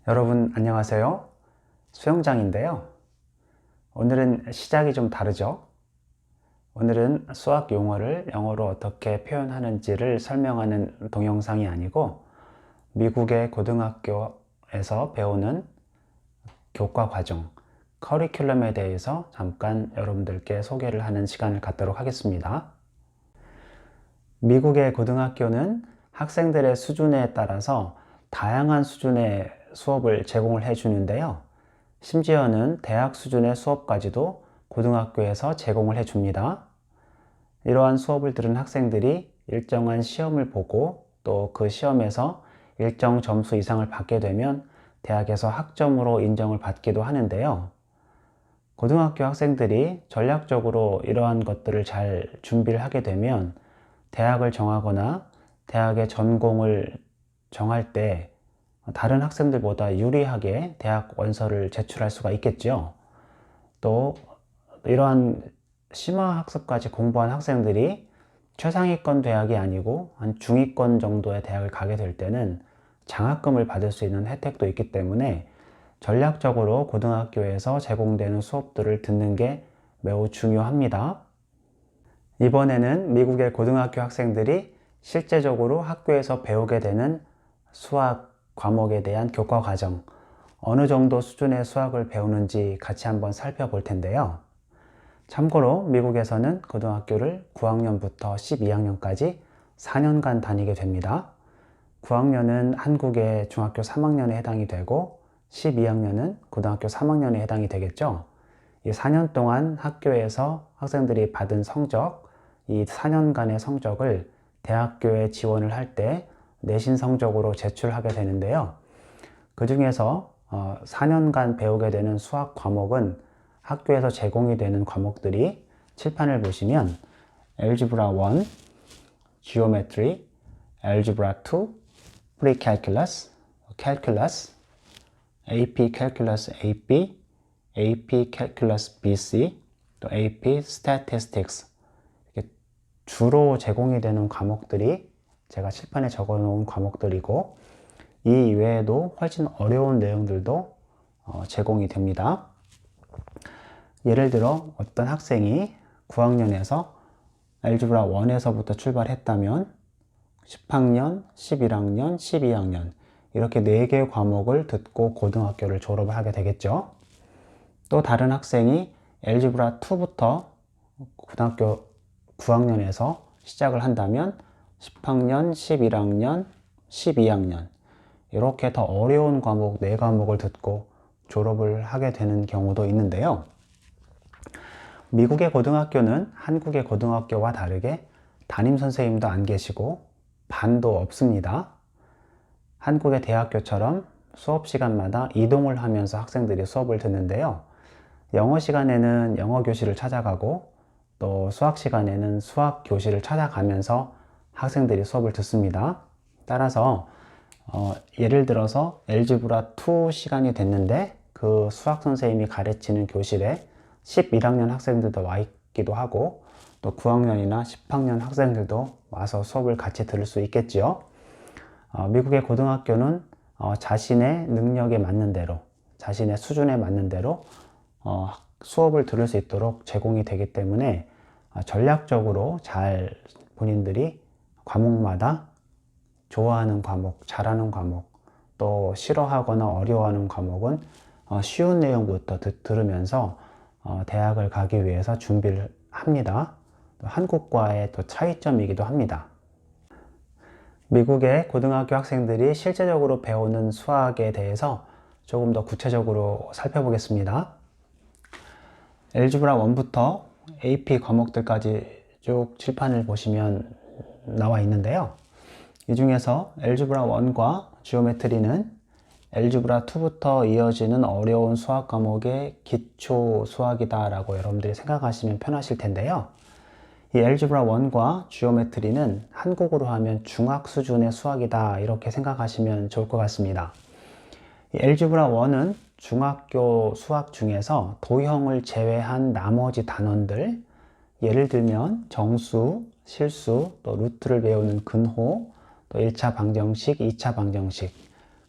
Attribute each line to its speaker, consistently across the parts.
Speaker 1: 여러분 안녕하세요. 수영장인데요. 오늘은 시작이 좀 다르죠. 오늘은 수학 용어를 영어로 어떻게 표현하는지를 설명하는 동영상이 아니고 미국의 고등학교에서 배우는 교과 과정, 커리큘럼에 대해서 잠깐 여러분들께 소개를 하는 시간을 갖도록 하겠습니다. 미국의 고등학교는 학생들의 수준에 따라서 다양한 수준의 수업을 제공을 해주는데요. 심지어는 대학 수준의 수업까지도 고등학교에서 제공을 해줍니다. 이러한 수업을 들은 학생들이 일정한 시험을 보고 또 그 시험에서 일정 점수 이상을 받게 되면 대학에서 학점으로 인정을 받기도 하는데요. 고등학교 학생들이 전략적으로 이러한 것들을 잘 준비를 하게 되면 대학을 정하거나 대학의 전공을 정할 때 다른 학생들보다 유리하게 대학 원서를 제출할 수가 있겠죠. 또 이러한 심화학습까지 공부한 학생들이 최상위권 대학이 아니고 한 중위권 정도의 대학을 가게 될 때는 장학금을 받을 수 있는 혜택도 있기 때문에 전략적으로 고등학교에서 제공되는 수업들을 듣는 게 매우 중요합니다. 이번에는 미국의 고등학교 학생들이 실제적으로 학교에서 배우게 되는 수학 과목에 대한 교과 과정, 어느 정도 수준의 수학을 배우는지 같이 한번 살펴볼 텐데요. 참고로 미국에서는 고등학교를 9학년부터 12학년까지 4년간 다니게 됩니다. 9학년은 한국의 중학교 3학년에 해당이 되고 12학년은 고등학교 3학년에 해당이 되겠죠. 이 4년 동안 학교에서 학생들이 받은 성적, 이 4년간의 성적을 대학교에 지원을 할 때 내신 성적으로 제출하게 되는데요. 그 중에서 4년간 배우게 되는 수학 과목은 학교에서 제공이 되는 과목들이 칠판을 보시면 Algebra 1, Geometry, Algebra 2, Pre-Calculus, Calculus, AP Calculus AP, AP Calculus BC, 또 AP Statistics 이렇게 주로 제공이 되는 과목들이 제가 칠판에 적어 놓은 과목들이고 이 이외에도 훨씬 어려운 내용들도 제공이 됩니다. 예를 들어 어떤 학생이 9학년에서 알gebra 1에서부터 출발했다면 10학년, 11학년, 12학년 이렇게 4개의 과목을 듣고 고등학교를 졸업을 하게 되겠죠. 또 다른 학생이 알gebra 2부터 고등학교 9학년에서 시작을 한다면 10학년, 11학년, 12학년 이렇게 더 어려운 과목 4과목을 듣고 졸업을 하게 되는 경우도 있는데요. 미국의 고등학교는 한국의 고등학교와 다르게 담임 선생님도 안 계시고 반도 없습니다. 한국의 대학교처럼 수업 시간마다 이동을 하면서 학생들이 수업을 듣는데요. 영어 시간에는 영어 교실을 찾아가고 또 수학 시간에는 수학 교실을 찾아가면서 학생들이 수업을 듣습니다. 따라서 예를 들어서 알gebra 2 시간이 됐는데 그 수학 선생님이 가르치는 교실에 11학년 학생들도 와 있기도 하고 또 9학년이나 10학년 학생들도 와서 수업을 같이 들을 수 있겠지요. 미국의 고등학교는 자신의 능력에 맞는 대로 자신의 수준에 맞는 대로 수업을 들을 수 있도록 제공이 되기 때문에 전략적으로 잘 본인들이 과목마다 좋아하는 과목, 잘하는 과목, 또 싫어하거나 어려워하는 과목은 쉬운 내용부터 들으면서 대학을 가기 위해서 준비를 합니다. 한국과의 또 차이점이기도 합니다. 미국의 고등학교 학생들이 실제적으로 배우는 수학에 대해서 조금 더 구체적으로 살펴보겠습니다. 알gebra 1부터 AP 과목들까지 쭉 칠판을 보시면 나와 있는데요. 이 중에서 알gebra 1과 지오메트리는 알gebra 2부터 이어지는 어려운 수학 과목의 기초 수학이다 라고 여러분들이 생각하시면 편하실 텐데요. 이 알gebra 1과 지오메트리는 한국어로 하면 중학 수준의 수학이다 이렇게 생각하시면 좋을 것 같습니다. 이 알gebra 1은 중학교 수학 중에서 도형을 제외한 나머지 단원들, 예를 들면 정수, 실수, 또 루트를 배우는 근호, 또 1차 방정식, 2차 방정식,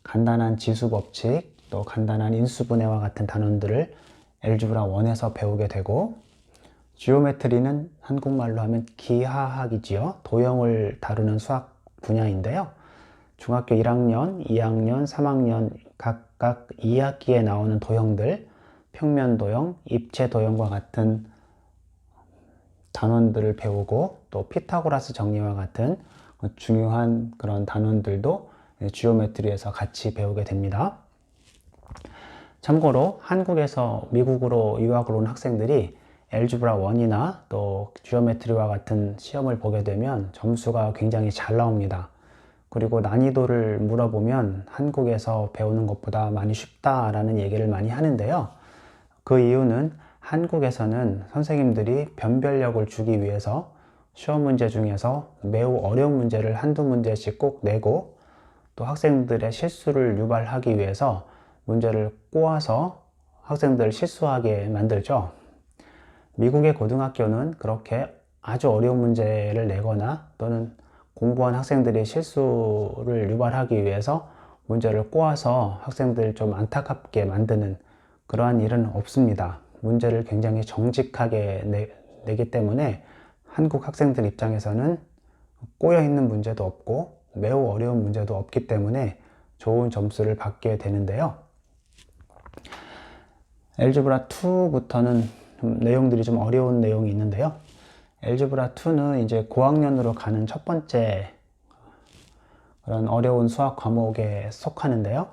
Speaker 1: 간단한 지수법칙, 또 간단한 인수분해와 같은 단원들을 엘제브라 1에서 배우게 되고, 지오메트리는 한국말로 하면 기하학이지요. 도형을 다루는 수학 분야인데요. 중학교 1학년, 2학년, 3학년 각각 2학기에 나오는 도형들, 평면 도형, 입체 도형과 같은 단원들을 배우고, 또 피타고라스 정리와 같은 중요한 그런 단원들도 지오메트리에서 같이 배우게 됩니다. 참고로 한국에서 미국으로 유학을 온 학생들이 엘제브라 1이나 또 지오메트리와 같은 시험을 보게 되면 점수가 굉장히 잘 나옵니다. 그리고 난이도를 물어보면 한국에서 배우는 것보다 많이 쉽다라는 얘기를 많이 하는데요. 그 이유는 한국에서는 선생님들이 변별력을 주기 위해서 시험 문제 중에서 매우 어려운 문제를 한두 문제씩 꼭 내고, 또 학생들의 실수를 유발하기 위해서 문제를 꼬아서 학생들을 실수하게 만들죠. 미국의 고등학교는 그렇게 아주 어려운 문제를 내거나 또는 공부한 학생들이 실수를 유발하기 위해서 문제를 꼬아서 학생들을 좀 안타깝게 만드는 그러한 일은 없습니다. 문제를 굉장히 정직하게 내기 때문에 한국 학생들 입장에서는 꼬여있는 문제도 없고 매우 어려운 문제도 없기 때문에 좋은 점수를 받게 되는데요. 엘제브라 2부터는 내용들이 좀 어려운 내용이 있는데요. 엘제브라 2는 이제 고학년으로 가는 첫 번째 그런 어려운 수학 과목에 속하는데요.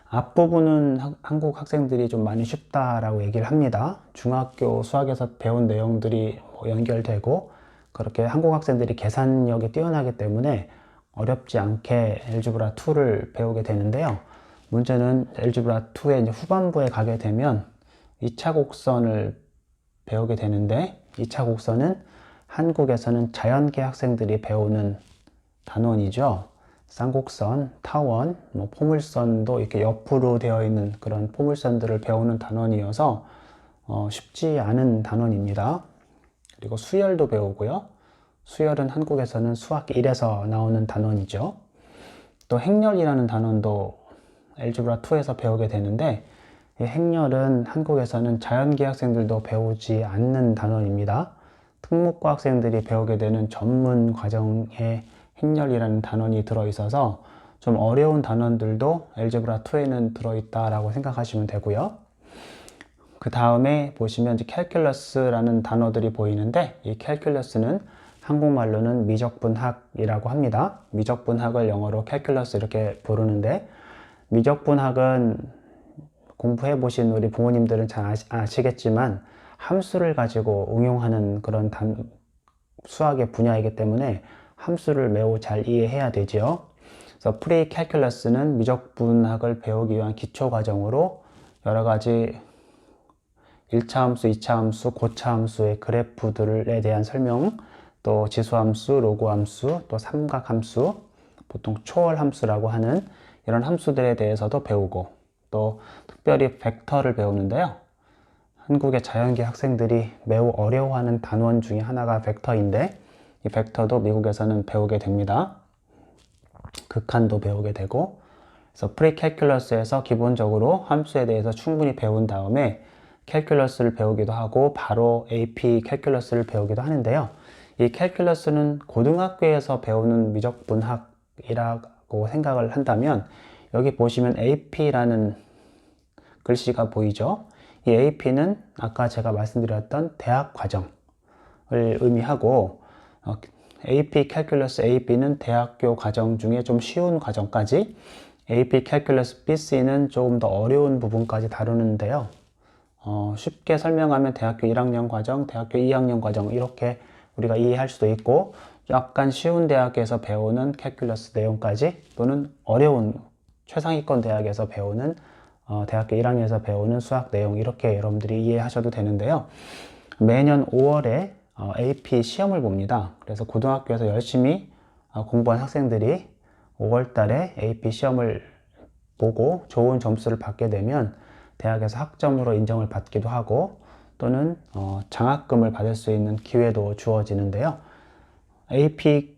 Speaker 1: 앞부분은 한국 학생들이 좀 많이 쉽다라고 얘기를 합니다. 중학교 수학에서 배운 내용들이 연결되고, 그렇게 한국 학생들이 계산력이 뛰어나기 때문에 어렵지 않게 엘제브라 2를 배우게 되는데요. 문제는 엘제브라 2의 이제 후반부에 가게 되면 2차 곡선을 배우게 되는데, 2차 곡선은 한국에서는 자연계 학생들이 배우는 단원이죠. 쌍곡선, 타원, 포물선도 이렇게 옆으로 되어 있는 그런 포물선들을 배우는 단원이어서 쉽지 않은 단원입니다. 그리고 수열도 배우고요. 수열은 한국에서는 수학 1에서 나오는 단원이죠. 또 행렬이라는 단원도 엘제브라 2에서 배우게 되는데, 이 행렬은 한국에서는 자연계 학생들도 배우지 않는 단원입니다. 특목고 학생들이 배우게 되는 전문 과정에 행렬이라는 단원이 들어있어서 좀 어려운 단원들도 엘제브라 2에는 들어있다라고 생각하시면 되고요. 그 다음에 보시면 이제 캘큘러스라는 단어들이 보이는데, 이 캘큘러스는 한국말로는 미적분학이라고 합니다. 미적분학을 영어로 캘큘러스 이렇게 부르는데, 미적분학은 공부해 보신 우리 부모님들은 잘 아시겠지만 함수를 가지고 응용하는 그런 수학의 분야이기 때문에 함수를 매우 잘 이해해야 되지요. 그래서 프리캘큘러스는 미적분학을 배우기 위한 기초 과정으로 여러 가지 1차 함수, 2차 함수, 고차 함수의 그래프들에 대한 설명, 또 지수함수, 로그함수, 또 삼각함수, 보통 초월함수라고 하는 이런 함수들에 대해서도 배우고, 또 특별히 벡터를 배우는데요. 한국의 자연계 학생들이 매우 어려워하는 단원 중에 하나가 벡터인데, 이 벡터도 미국에서는 배우게 됩니다. 극한도 배우게 되고, 그래서 프리캘큘러스에서 기본적으로 함수에 대해서 충분히 배운 다음에 캘큘러스를 배우기도 하고 바로 AP 캘큘러스를 배우기도 하는데요. 이 캘큘러스는 고등학교에서 배우는 미적분학이라고 생각을 한다면, 여기 보시면 AP라는 글씨가 보이죠? 이 AP는 아까 제가 말씀드렸던 대학 과정을 의미하고, AP 캘큘러스 AB는 대학교 과정 중에 좀 쉬운 과정까지, AP 캘큘러스 BC는 조금 더 어려운 부분까지 다루는데요. 쉽게 설명하면 대학교 1학년 과정, 대학교 2학년 과정 이렇게 우리가 이해할 수도 있고, 약간 쉬운 대학에서 배우는 캘큘러스 내용까지, 또는 어려운 최상위권 대학에서 배우는 대학교 1학년에서 배우는 수학 내용, 이렇게 여러분들이 이해하셔도 되는데요. 매년 5월에 AP 시험을 봅니다. 그래서 고등학교에서 열심히 공부한 학생들이 5월 달에 AP 시험을 보고 좋은 점수를 받게 되면 대학에서 학점으로 인정을 받기도 하고, 또는 장학금을 받을 수 있는 기회도 주어지는데요. AP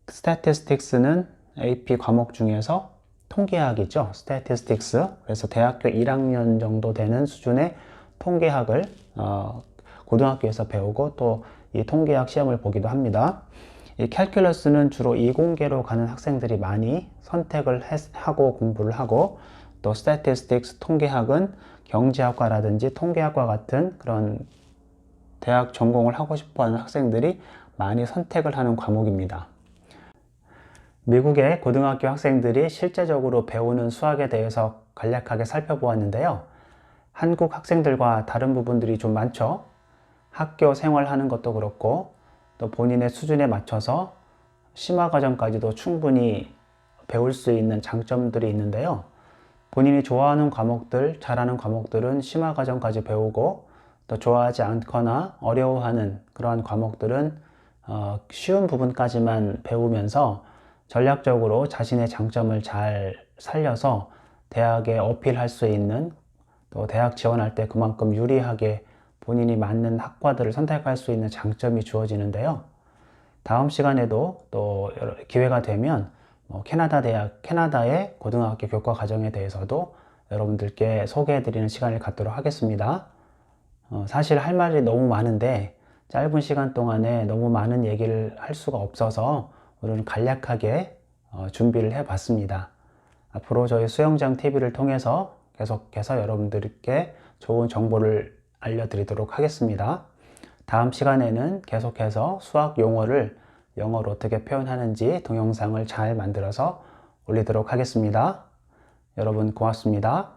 Speaker 1: Statistics는 AP 과목 중에서 통계학이죠. Statistics. 그래서 대학교 1학년 정도 되는 수준의 통계학을 고등학교에서 배우고 또 이 통계학 시험을 보기도 합니다. 이 캘큘러스는 주로 이공계로 가는 학생들이 많이 선택을 하고 공부를 하고, 또 Statistics 통계학은 경제학과라든지 통계학과 같은 그런 대학 전공을 하고 싶어 하는 학생들이 많이 선택을 하는 과목입니다. 미국의 고등학교 학생들이 실제적으로 배우는 수학에 대해서 간략하게 살펴보았는데요. 한국 학생들과 다른 부분들이 좀 많죠. 학교 생활하는 것도 그렇고 또 본인의 수준에 맞춰서 심화과정까지도 충분히 배울 수 있는 장점들이 있는데요. 본인이 좋아하는 과목들, 잘하는 과목들은 심화과정까지 배우고, 또 좋아하지 않거나 어려워하는 그러한 과목들은 쉬운 부분까지만 배우면서 전략적으로 자신의 장점을 잘 살려서 대학에 어필할 수 있는, 또 대학 지원할 때 그만큼 유리하게 본인이 맞는 학과들을 선택할 수 있는 장점이 주어지는데요. 다음 시간에도 또 기회가 되면 캐나다의 고등학교 교과 과정에 대해서도 여러분들께 소개해드리는 시간을 갖도록 하겠습니다. 사실 할 말이 너무 많은데 짧은 시간 동안에 너무 많은 얘기를 할 수가 없어서 오늘은 간략하게 준비를 해봤습니다. 앞으로 저희 수영장 TV를 통해서 계속해서 여러분들께 좋은 정보를 알려드리도록 하겠습니다. 다음 시간에는 계속해서 수학 용어를 영어로 어떻게 표현하는지 동영상을 잘 만들어서 올리도록 하겠습니다. 여러분 고맙습니다.